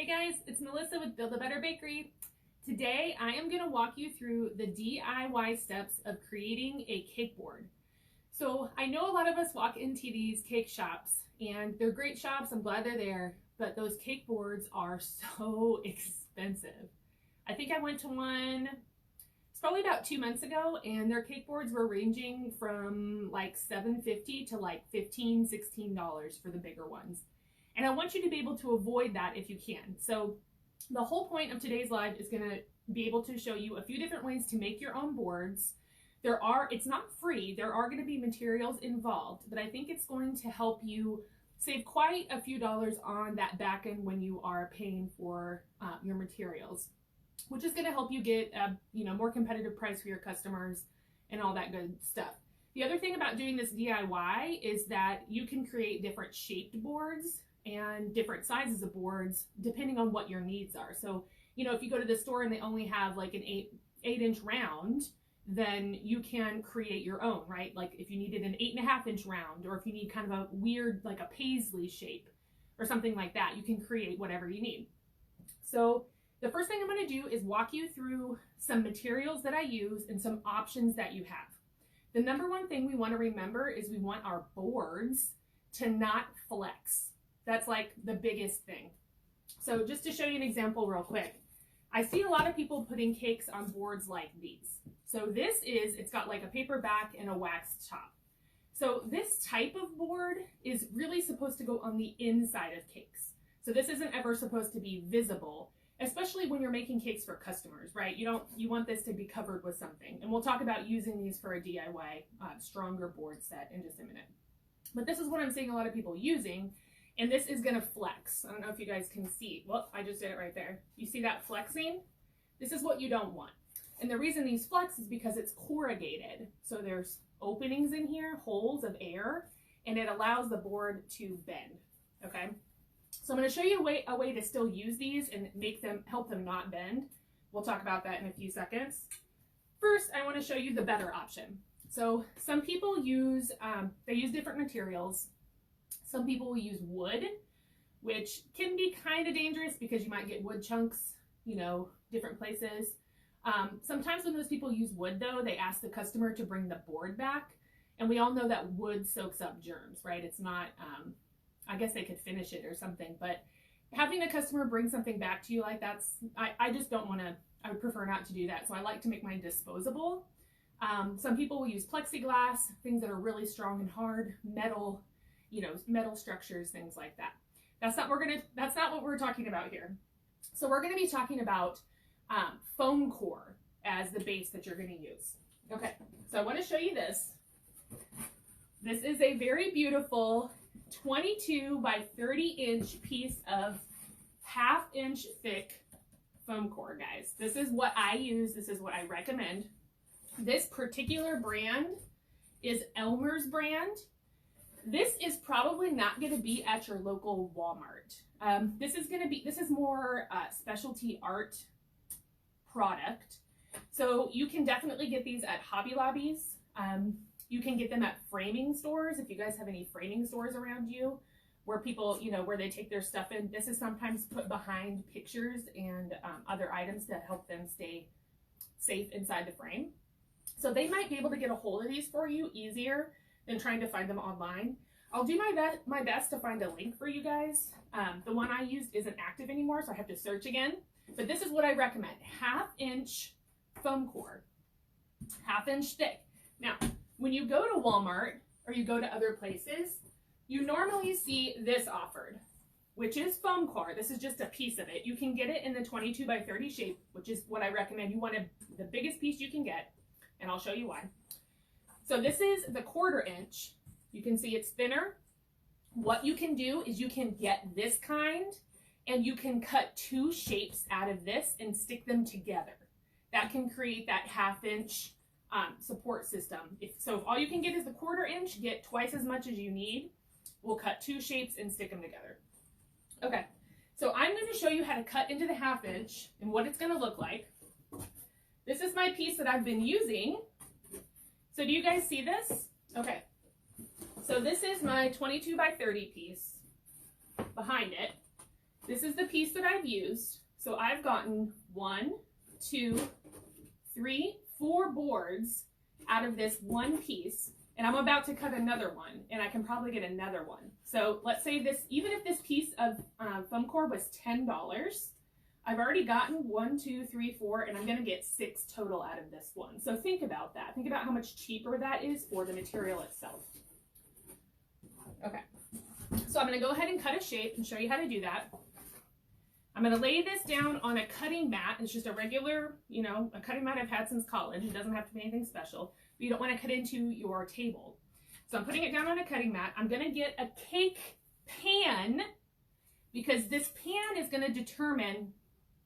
Hey guys, it's Melissa with Build a Better Bakery. Today I am going to walk you through the DIY steps of creating a cake board. So I know a lot of us walk into these cake shops and they're great shops, I'm glad they're there, but those cake boards are so expensive. I think I went to one, it's probably about 2 months ago, and their cake boards were ranging from like $7.50 to like $15, $16 for the bigger ones. And I want you to be able to avoid that if you can. So the whole point of today's live is going to be able to show you a few different ways to make your own boards. It's not free, there are going to be materials involved, but I think it's going to help you save quite a few dollars on that back end when you are paying for your materials, which is going to help you get a more competitive price for your customers and all that good stuff. The other thing about doing this DIY is that you can create different shaped boards and different sizes of boards depending on what your needs are. So, if you go to the store and they only have like an 8-inch round, then you can create your own, right? Like if you needed an 8.5-inch round, or if you need kind of a weird, like a paisley shape or something like that, you can create whatever you need. So the first thing I'm going to do is walk you through some materials that I use and some options that you have. The number one thing we want to remember is we want our boards to not flex. That's like the biggest thing. So just to show you an example real quick, I see a lot of people putting cakes on boards like these. So it's got like a paper back and a waxed top. So this type of board is really supposed to go on the inside of cakes. So this isn't ever supposed to be visible, especially when you're making cakes for customers, right? You want this to be covered with something. And we'll talk about using these for a DIY stronger board set in just a minute. But this is what I'm seeing a lot of people using. And this is going to flex. I don't know if you guys can see. Well, I just did it right there. You see that flexing? This is what you don't want. And the reason these flex is because it's corrugated. So there's openings in here, holes of air, and it allows the board to bend, okay? So I'm going to show you a way to still use these and help them not bend. We'll talk about that in a few seconds. First, I want to show you the better option. So some people use different materials. Some people will use wood, which can be kind of dangerous because you might get wood chunks, different places. Sometimes when those people use wood, though, they ask the customer to bring the board back. And we all know that wood soaks up germs, right? It's not, I guess they could finish it or something. But having the customer bring something back to you like I just don't want to, I would prefer not to do that. So I like to make mine disposable. Some people will use plexiglass, things that are really strong and hard, metal, metal structures, things like that. That's not what we're talking about here. So we're going to be talking about foam core as the base that you're going to use. Okay, so I want to show you this. This is a very beautiful 22 by 30-inch piece of 1/2-inch thick foam core, guys. This is what I use. This is what I recommend. This particular brand is Elmer's brand. This is probably not going to be at your local Walmart. This is more specialty art product. So you can definitely get these at Hobby Lobbies. You can get them at framing stores. If you guys have any framing stores around you where people, where they take their stuff in, this is sometimes put behind pictures and other items to help them stay safe inside the frame. So they might be able to get a hold of these for you easier than trying to find them online. I'll do my best to find a link for you guys. The one I used isn't active anymore, so I have to search again. But this is what I recommend. 1/2-inch foam core, 1/2-inch thick. Now, when you go to Walmart or you go to other places, you normally see this offered, which is foam core. This is just a piece of it. You can get it in the 22 by 30 shape, which is what I recommend. You want the biggest piece you can get, and I'll show you why. So this is the 1/4 inch. You can see it's thinner. What you can do is you can get this kind and you can cut 2 shapes out of this and stick them together. That can create that 1/2-inch support system. If all you can get is the 1/4 inch, get twice as much as you need. We'll cut 2 shapes and stick them together. Okay, so I'm going to show you how to cut into the 1/2 inch and what it's going to look like. This is my piece that I've been using. So do you guys see this? Okay, so this is my 22 by 30 piece behind it. This is the piece that I've used. So I've gotten 1, 2, 3, 4 boards out of this one piece, and I'm about to cut another one, and I can probably get another one. So let's say this, even if this piece of foam core was $10, I've already gotten 1, 2, 3, 4, and I'm gonna get 6 total out of this one. So think about that. Think about how much cheaper that is for the material itself. Okay, so I'm gonna go ahead and cut a shape and show you how to do that. I'm going to lay this down on a cutting mat. It's just a regular, you know, a cutting mat I've had since college. It doesn't have to be anything special, but you don't want to cut into your table. So I'm putting it down on a cutting mat. I'm going to get a cake pan because this pan is going to determine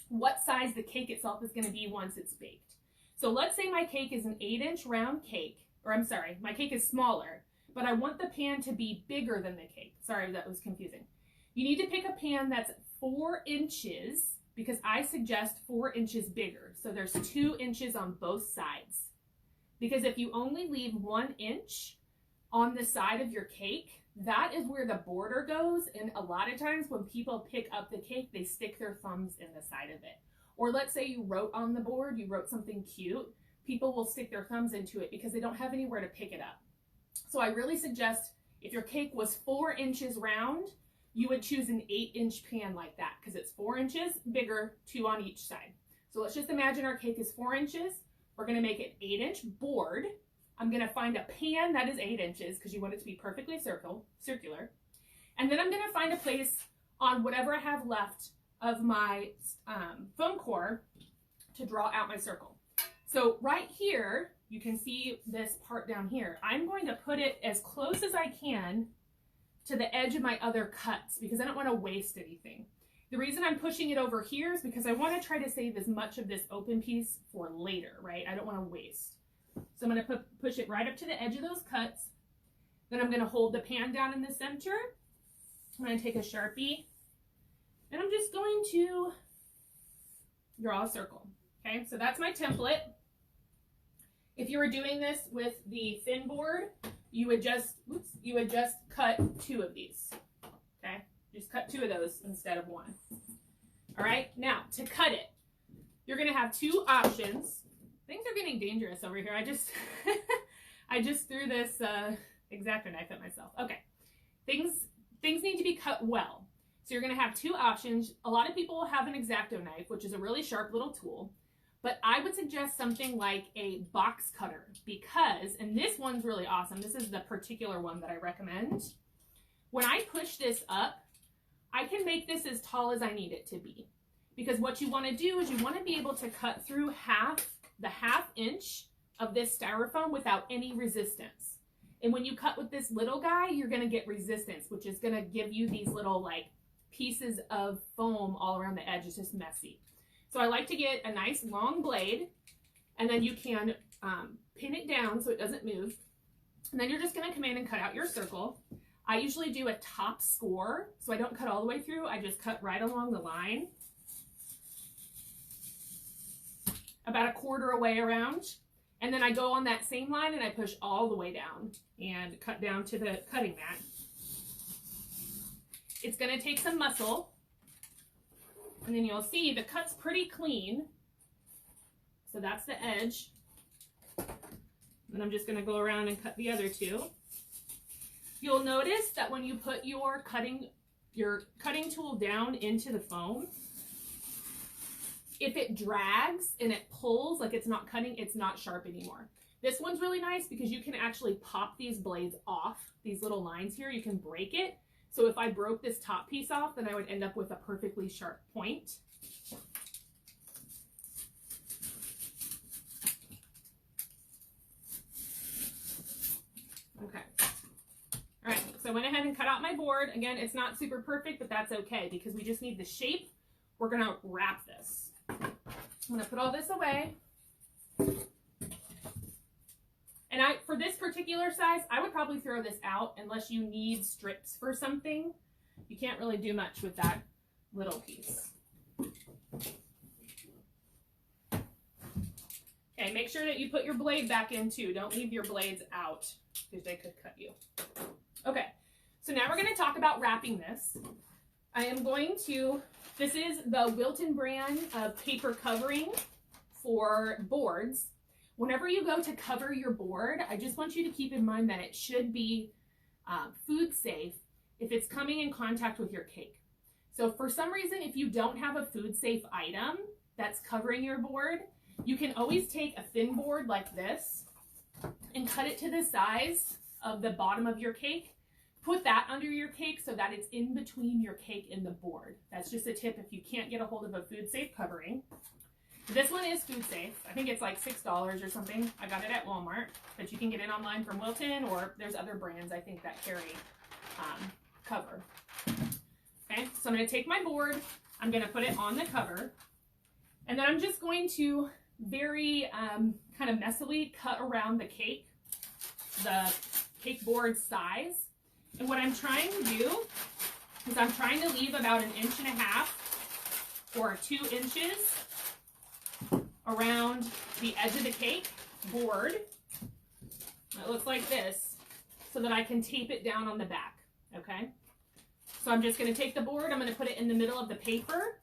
what size the cake itself is going to be once it's baked. So let's say my cake is an 8-inch round cake, or I'm sorry, my cake is smaller, but I want the pan to be bigger than the cake. Sorry, that was confusing. You need to pick a pan that's 4 inches, because I suggest 4 inches bigger. So there's 2 inches on both sides. Because if you only leave 1 inch on the side of your cake, that is where the border goes. And a lot of times when people pick up the cake, they stick their thumbs in the side of it. Or let's say you wrote on the board, you wrote something cute, people will stick their thumbs into it because they don't have anywhere to pick it up. So I really suggest if your cake was 4 inches round, you would choose an 8-inch pan like that because it's 4 inches bigger, 2 on each side. So let's just imagine our cake is 4 inches. We're going to make an 8-inch board. I'm going to find a pan that is 8 inches because you want it to be perfectly circular. And then I'm going to find a place on whatever I have left of my foam core to draw out my circle. So right here, you can see this part down here. I'm going to put it as close as I can to the edge of my other cuts because I don't want to waste anything. The reason I'm pushing it over here is because I want to try to save as much of this open piece for later, right? I don't want to waste. So I'm going to push it right up to the edge of those cuts. Then I'm going to hold the pan down in the center. I'm going to take a Sharpie and I'm just going to draw a circle. Okay, so that's my template. If you were doing this with the thin board, you would just cut 2 of these, okay? Just cut 2 of those instead of 1. All right, now to cut it, you're gonna have 2 options. Things are getting dangerous over here. I just threw this X-Acto knife at myself. Okay, things need to be cut well. So you're gonna have 2 options. A lot of people will have an X-Acto knife, which is a really sharp little tool. But I would suggest something like a box cutter because, and this one's really awesome. This is the particular one that I recommend. When I push this up, I can make this as tall as I need it to be. Because what you want to do is you want to be able to cut through the half inch of this styrofoam without any resistance. And when you cut with this little guy, you're going to get resistance, which is going to give you these little like pieces of foam all around the edge. It's just messy. So I like to get a nice long blade, and then you can pin it down so it doesn't move. And then you're just going to come in and cut out your circle. I usually do a top score, so I don't cut all the way through. I just cut right along the line, about 1/4 away around. And then I go on that same line and I push all the way down and cut down to the cutting mat. It's going to take some muscle. And then you'll see the cut's pretty clean. So that's the edge. And I'm just going to go around and cut the other 2. You'll notice that when you put your cutting tool down into the foam, if it drags and it pulls like it's not cutting, it's not sharp anymore. This one's really nice because you can actually pop these blades off, these little lines here. You can break it. So if I broke this top piece off, then I would end up with a perfectly sharp point. Okay. All right, so I went ahead and cut out my board. Again, it's not super perfect, but that's okay because we just need the shape. We're gonna wrap this. I'm gonna put all this away. And for this particular size, I would probably throw this out unless you need strips for something. You can't really do much with that little piece. Okay, make sure that you put your blade back in too. Don't leave your blades out because they could cut you. Okay, so now we're going to talk about wrapping this. I am going to, this is the Wilton brand of paper covering for boards. Whenever you go to cover your board, I just want you to keep in mind that it should be food safe if it's coming in contact with your cake. So for some reason, if you don't have a food safe item that's covering your board, you can always take a thin board like this and cut it to the size of the bottom of your cake. Put that under your cake so that it's in between your cake and the board. That's just a tip if you can't get a hold of a food safe covering. This one is food safe. I think it's like $6 or something. I got it at Walmart, but you can get it online from Wilton, or there's other brands I think that carry cover. Okay, so I'm going to take my board, I'm going to put it on the cover, and then I'm just going to very kind of messily cut around the cake board size. And what I'm trying to do is I'm trying to leave about 1.5 inches or 2 inches around the edge of the cake board. It looks like this, so that I can tape it down on the back, okay? So I'm just going to take the board, I'm going to put it in the middle of the paper,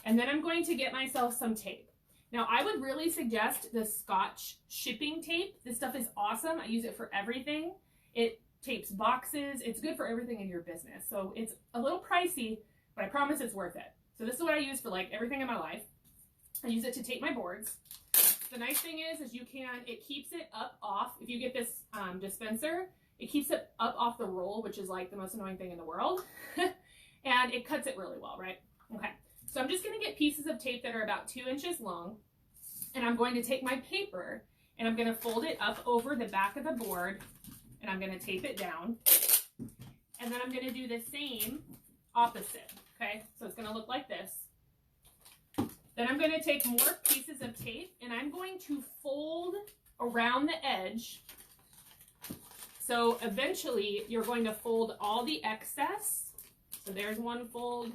and then I'm going to get myself some tape. Now, I would really suggest the Scotch shipping tape. This stuff is awesome. I use it for everything. It tapes boxes. It's good for everything in your business. So it's a little pricey, but I promise it's worth it. So this is what I use for like everything in my life. I use it to tape my boards. The nice thing is it keeps it up off. If you get this dispenser, it keeps it up off the roll, which is like the most annoying thing in the world. And it cuts it really well, right? Okay, so I'm just gonna get pieces of tape that are about 2 inches long, and I'm going to take my paper and I'm gonna fold it up over the back of the board, and I'm gonna tape it down. And then I'm gonna do the same opposite, okay? So it's gonna look like this. Then I'm gonna take more pieces of tape and I'm going to fold around the edge. So eventually you're going to fold all the excess. So there's one fold.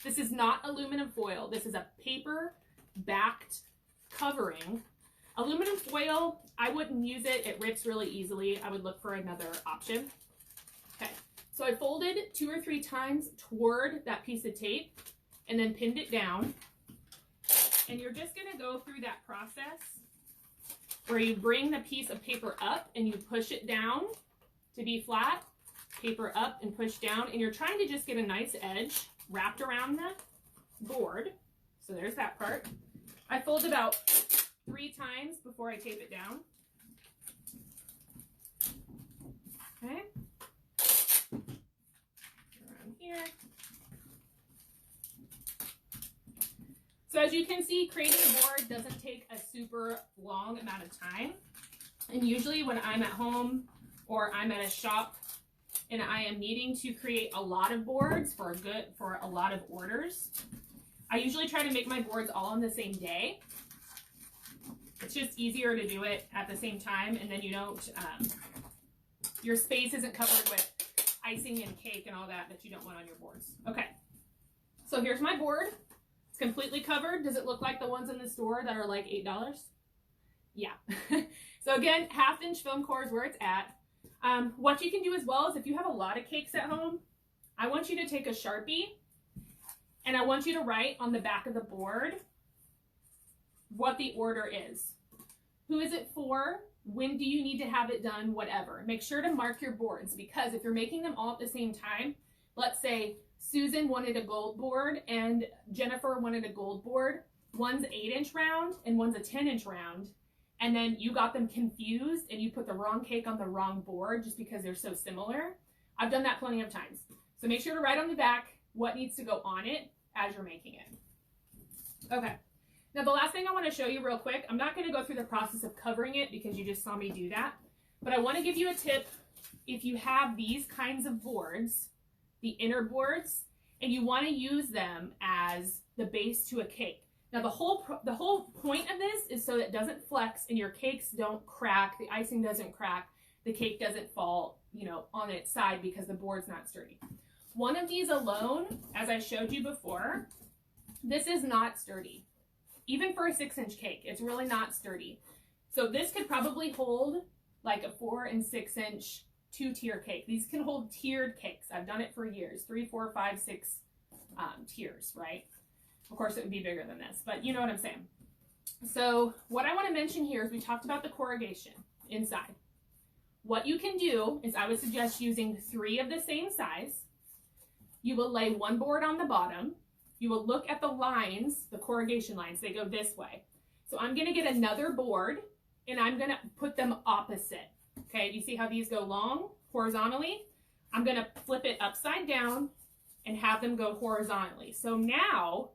This is not aluminum foil. This is a paper backed covering. Aluminum foil, I wouldn't use it. It rips really easily. I would look for another option. Okay, so I folded 2 or 3 times toward that piece of tape and then pinned it down. And you're just gonna go through that process where you bring the piece of paper up and you push it down to be flat, paper up and push down, and you're trying to just get a nice edge wrapped around the board. So there's that part. I fold about 3 times before I tape it down. Okay. Around here. So as you can see, creating a board doesn't take a super long amount of time. And usually when I'm at home or I'm at a shop and I am needing to create a lot of boards for a lot of orders, I usually try to make my boards all on the same day. It's just easier to do it at the same time, and then you don't, your space isn't covered with icing and cake and all that you don't want on your boards. Okay, so here's my board. It's completely covered. Does it look like the ones in the store that are like $8? Yeah. So again, 1/2 inch film core is where it's at. What you can do as well is if you have a lot of cakes at home, I want you to take a Sharpie and I want you to write on the back of the board what the order is. Who is it for? When do you need to have it done? Whatever. Make sure to mark your boards, because if you're making them all at the same time, let's say Susan wanted a gold board and Jennifer wanted a gold board. One's 8-inch round and one's a 10-inch round. And then you got them confused and you put the wrong cake on the wrong board just because they're so similar. I've done that plenty of times. So make sure to write on the back what needs to go on it as you're making it. Okay. Now the last thing I want to show you real quick, I'm not going to go through the process of covering it because you just saw me do that, but I want to give you a tip. If you have these kinds of boards, the inner boards, and you want to use them as the base to a cake. Now the whole point of this is so that it doesn't flex and your cakes don't crack, the icing doesn't crack, the cake doesn't fall, on its side because the board's not sturdy. One of these alone, as I showed you before, this is not sturdy. Even for a 6-inch cake, it's really not sturdy. So this could probably hold like a 4 and 6-inch 2-tier cake. These can hold tiered cakes. I've done it for years, 3, 4, 5, 6 tiers, right? Of course, it would be bigger than this, but you know what I'm saying. So what I want to mention here is we talked about the corrugation inside. What you can do is I would suggest using 3 of the same size. You will lay one board on the bottom. You will look at the lines, the corrugation lines, they go this way. So I'm going to get another board and I'm going to put them opposite. Okay, you see how these go long horizontally? I'm going to flip it upside down and have them go horizontally. So now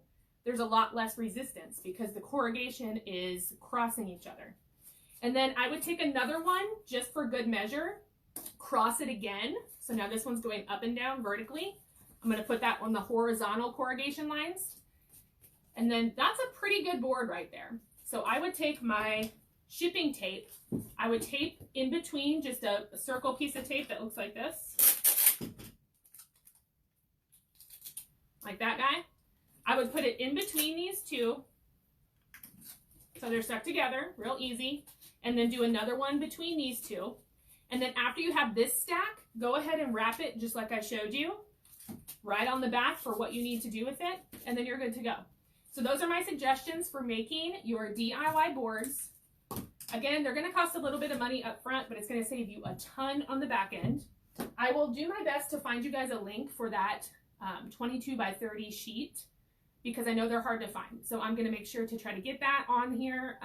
there's a lot less resistance because the corrugation is crossing each other. And then I would take another one just for good measure, cross it again. So now this one's going up and down vertically. I'm going to put that on the horizontal corrugation lines. And then that's a pretty good board right there. So I would take my shipping tape. I would tape in between just a circle piece of tape that looks like this. Like that guy. I would put it in between these two. So they're stuck together, real easy. And then do another one between these two. And then after you have this stack, go ahead and wrap it just like I showed you, right on the back for what you need to do with it, and then you're good to go. So those are my suggestions for making your DIY boards. Again, they're gonna cost a little bit of money up front, but it's gonna save you a ton on the back end. I will do my best to find you guys a link for that 22 by 30 sheet because I know they're hard to find. So I'm gonna make sure to try to get that on here.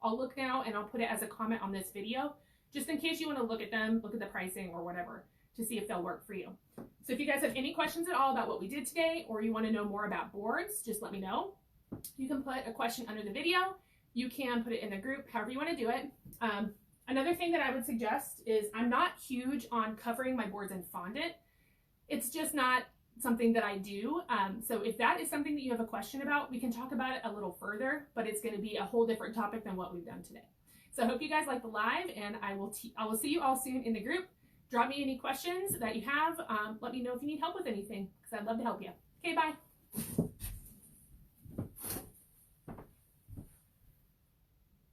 I'll look now and I'll put it as a comment on this video, just in case you want to look at them, look at the pricing or whatever to see if they'll work for you. So if you guys have any questions at all about what we did today, or you want to know more about boards, just let me know. You can put a question under the video. You can put it in the group, however you want to do it. Another thing that I would suggest is I'm not huge on covering my boards in fondant. It's just not something that I do. So if that is something that you have a question about, we can talk about it a little further, but it's going to be a whole different topic than what we've done today. So I hope you guys like the live, and I will see you all soon in the group. Drop me any questions that you have. Let me know if you need help with anything, because I'd love to help you. Okay, bye.